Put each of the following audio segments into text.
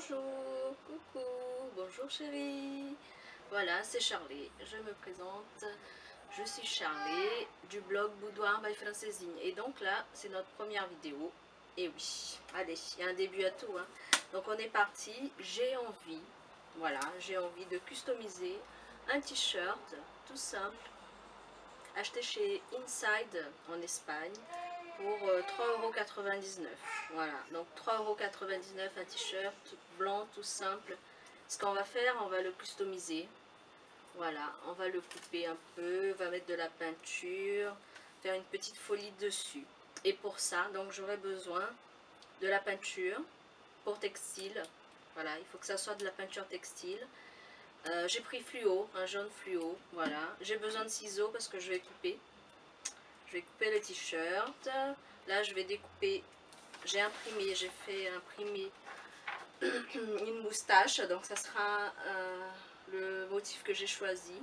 Bonjour, coucou, bonjour chérie. Voilà, c'est Charlie. Je me présente. Je suis Charlie du blog Boudoir by Francesine. Et donc là, c'est notre première vidéo. Et oui, allez, il y a un début à tout, hein. Donc on est parti. J'ai envie, voilà, j'ai envie de customiser un t-shirt tout simple acheté chez Inside en Espagne pour 3,99 €. Voilà, donc 3,99 € un t-shirt blanc tout simple. Ce qu'on va faire, on va le customiser. Voilà, on va le couper un peu, on va mettre de la peinture, faire une petite folie dessus. Et pour ça, donc j'aurai besoin de la peinture pour textile. Voilà, il faut que ça soit de la peinture textile. J'ai pris fluo, un jaune fluo, voilà. J'ai besoin de ciseaux parce que je vais couper. Je vais couper le t-shirt. Là, je vais découper. J'ai imprimé, j'ai fait imprimer une moustache. Donc, ça sera le motif que j'ai choisi.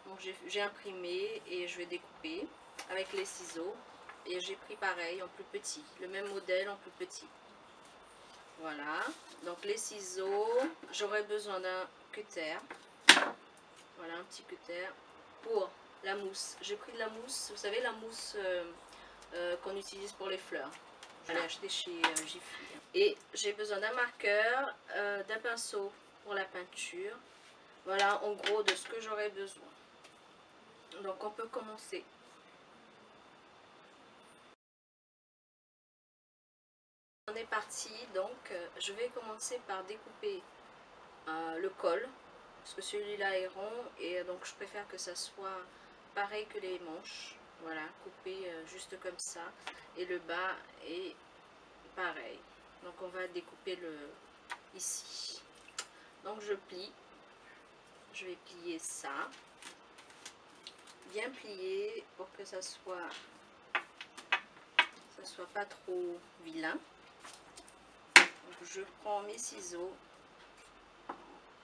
Donc, j'ai imprimé et je vais découper avec les ciseaux. Et j'ai pris pareil, en plus petit. Le même modèle en plus petit. Voilà. Donc, les ciseaux. J'aurai besoin d'un cutter. Voilà, un petit cutter pour la mousse. J'ai pris de la mousse, vous savez, la mousse qu'on utilise pour les fleurs. Je l'ai acheté chez Jiffy. Et j'ai besoin d'un marqueur, d'un pinceau pour la peinture. Voilà, en gros, de ce que j'aurai besoin. Donc, on peut commencer. On est parti, donc je vais commencer par découper le col. Parce que celui-là est rond et donc je préfère que ça soit pareil que les manches. Voilà, coupé juste comme ça. Et le bas est pareil. Donc on va découper le ici. Donc je plie. Je vais plier ça. Bien plié pour que ça soit pas trop vilain. Donc je prends mes ciseaux.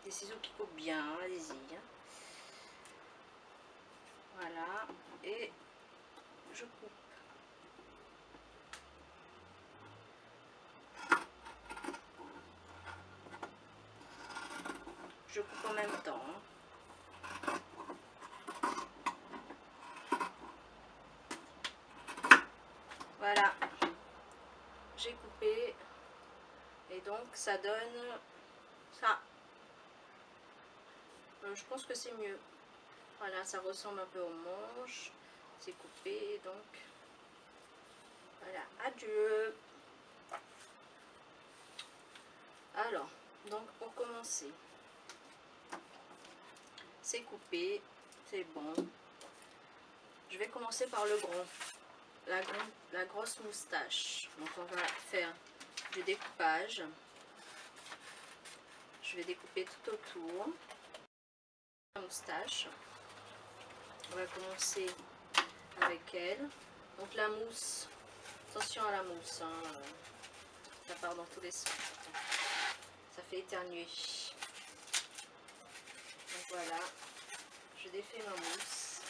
Des ciseaux qui coupent bien, allez-y. Voilà. Et je coupe. Je coupe en même temps. Voilà. J'ai coupé. Et donc ça donne ça. Je pense que c'est mieux. Voilà, ça ressemble un peu aux manches. C'est coupé, donc voilà, adieu. Alors, donc pour commencer, c'est coupé, c'est bon. Je vais commencer par le grand, la grosse moustache. Donc on va faire du découpage. Je vais découper tout autour. La moustache. On va commencer avec elle. Donc la mousse, attention à la mousse, hein, ça part dans tous les sens. Ça fait éternuer. Donc voilà, je défais ma mousse.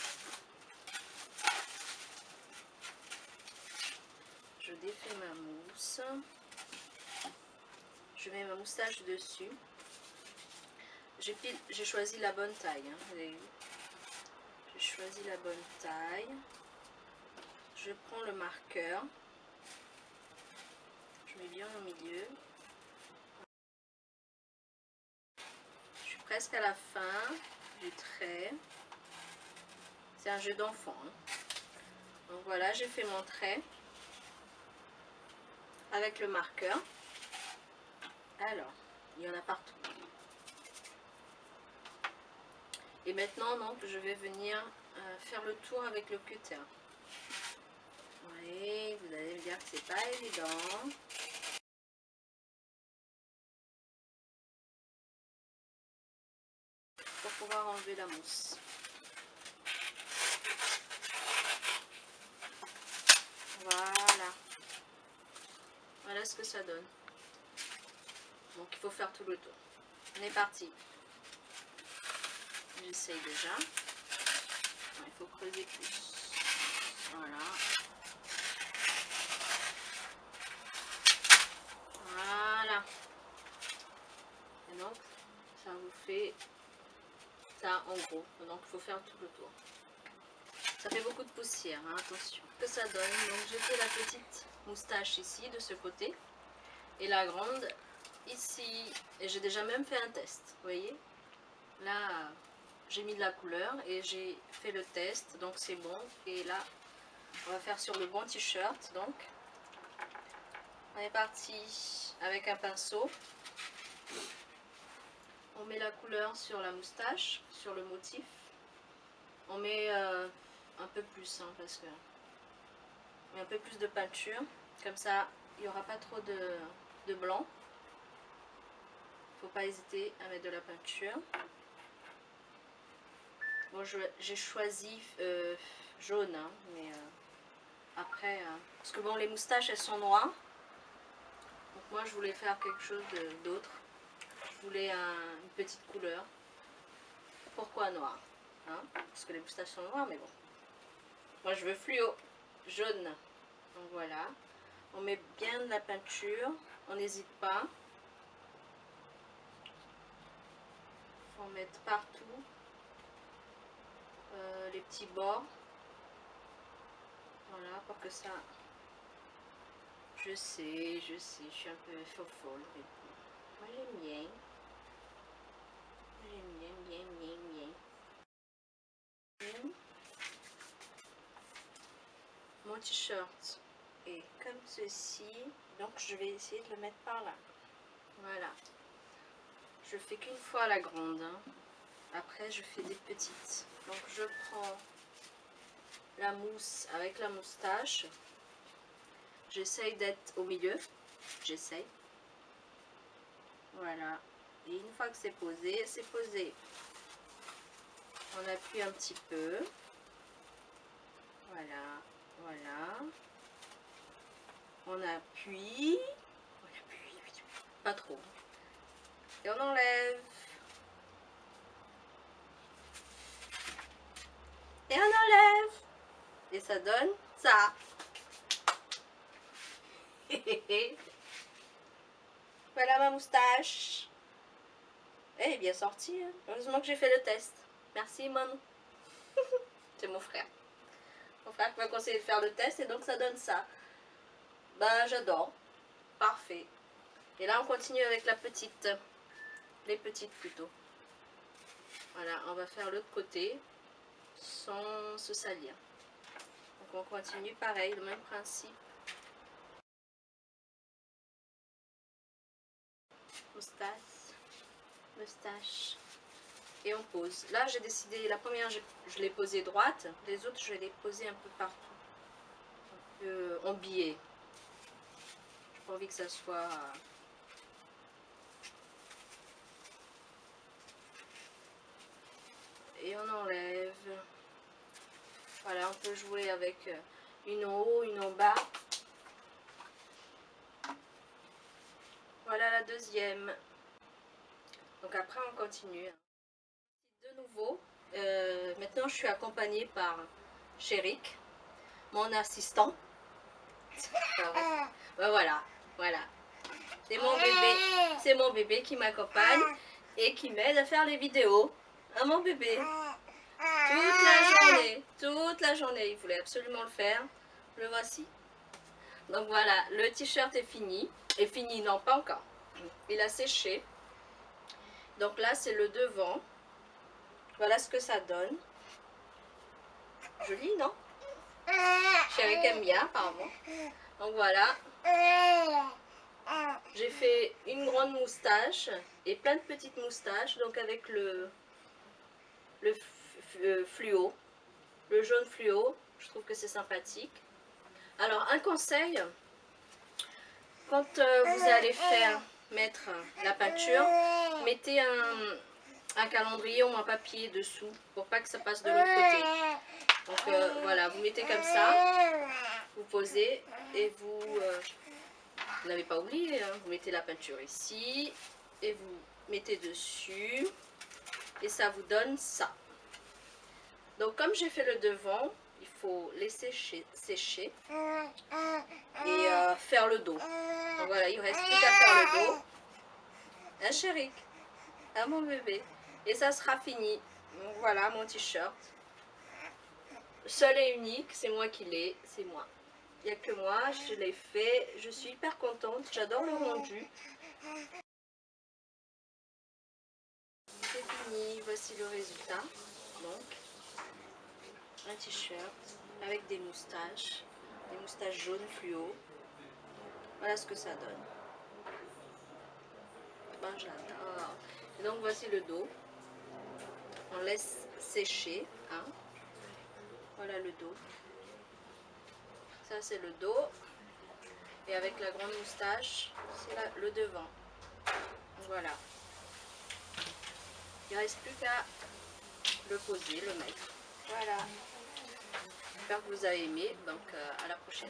Je défais ma mousse. Je mets ma moustache dessus. J'ai choisi la bonne taille. Hein, vous avez vu. J'ai choisi la bonne taille. Je prends le marqueur. Je mets bien au milieu. Je suis presque à la fin du trait. C'est un jeu d'enfant. Hein. Donc voilà, j'ai fait mon trait avec le marqueur. Alors, il y en a partout. Et maintenant, donc, je vais venir faire le tour avec le cutter. Oui, vous allez me dire que c'est pas évident. Pour pouvoir enlever la mousse. Voilà. Voilà ce que ça donne. Donc il faut faire tout le tour. On est parti. J'essaye déjà. Il faut creuser plus. Voilà. Voilà. en gros. Donc il faut faire tout le tour. Ça fait beaucoup de poussière, hein, attention. Que ça donne. Donc j'ai fait la petite moustache ici, de ce côté. Et la grande ici. Et j'ai déjà même fait un test, vous voyez. Là, j'ai mis de la couleur et j'ai fait le test. Donc c'est bon. Et là, on va faire sur le bon t-shirt. Donc, on est parti avec un pinceau. On met la couleur sur la moustache, sur le motif. On met un peu plus, hein, parce que on met un peu plus de peinture. Comme ça, il n'y aura pas trop de blanc. Faut pas hésiter à mettre de la peinture. Bon, j'ai choisi jaune, hein, mais après, parce que bon, les moustaches elles sont noires. Donc moi, je voulais faire quelque chose d'autre. Je voulais une petite couleur. Pourquoi noir, hein? Parce que les moustaches sont noires, mais bon. Moi, je veux fluo, jaune. Donc voilà. On met bien de la peinture. On n'hésite pas. Faut en mettre partout. Les petits bords. Voilà, pour que ça... Je sais, je suis un peu folle. Mais moi, j'aime bien. J'aime bien. Mon t-shirt est comme ceci. Donc, je vais essayer de le mettre par là. Voilà. Je fais qu'une fois la grande. Hein. Après, je fais des petites. Donc, je prends la mousse avec la moustache. J'essaye d'être au milieu. J'essaye. Voilà. Et une fois que c'est posé, c'est posé. On appuie un petit peu. Voilà. Voilà. On appuie. Pas trop. Et on enlève. Et on enlève. Et ça donne ça. Voilà ma moustache. Elle est bien sortie. Hein. Heureusement que j'ai fait le test. Merci, Mon. C'est mon frère. Mon frère m'a conseillé de faire le test et donc ça donne ça. Ben, j'adore. Parfait. Et là, on continue avec la petite. Les petites plutôt. Voilà, on va faire l'autre côté sans se salir. Donc, on continue pareil, le même principe. Moustache. Et on pose. Là, j'ai décidé, la première, je l'ai posée droite. Les autres, je vais les poser un peu partout. Un peu en biais. J'ai pas envie que ça soit... Et on enlève. Voilà, on peut jouer avec une en haut, une en bas. Voilà la deuxième. Donc après, on continue. De nouveau, maintenant je suis accompagnée par Chérik, mon assistant. Voilà, voilà. C'est mon bébé qui m'accompagne et qui m'aide à faire les vidéos. Hein, mon bébé? Toute la journée, il voulait absolument le faire. Le voici. Donc voilà, le t-shirt est fini. Est fini, non, pas encore. Il a séché. Donc là, c'est le devant. Voilà ce que ça donne. Joli, non? Chérie aime bien, apparemment. Donc voilà. J'ai fait une grande moustache et plein de petites moustaches. Donc avec le fluo, le jaune fluo. Je trouve que c'est sympathique. Alors, un conseil. Quand vous allez mettre la peinture, mettez un calendrier ou un papier dessous pour pas que ça passe de l'autre côté. Donc voilà, vous mettez comme ça, vous posez et vous n'avez pas oublié, hein, vous mettez la peinture ici et vous mettez dessus et ça vous donne ça. Donc comme j'ai fait le devant, il faut laisser sécher et faire le dos. Donc voilà, il ne reste plus qu'à faire le dos. Hein, Chérik? Hein, mon bébé? Et ça sera fini. Donc voilà mon t-shirt. Seul et unique, c'est moi qui l'ai, c'est moi. Il n'y a que moi, je l'ai fait, je suis hyper contente, j'adore le rendu. C'est fini, voici le résultat. Donc, un t-shirt avec des moustaches jaunes fluo. Voilà ce que ça donne. Ben, j'adore. Et donc voici le dos. On laisse sécher. Hein. Voilà le dos. Ça c'est le dos. Et avec la grande moustache, c'est le devant. Voilà. Il ne reste plus qu'à le poser, le mettre. Voilà. J'espère que vous avez aimé. Donc à la prochaine.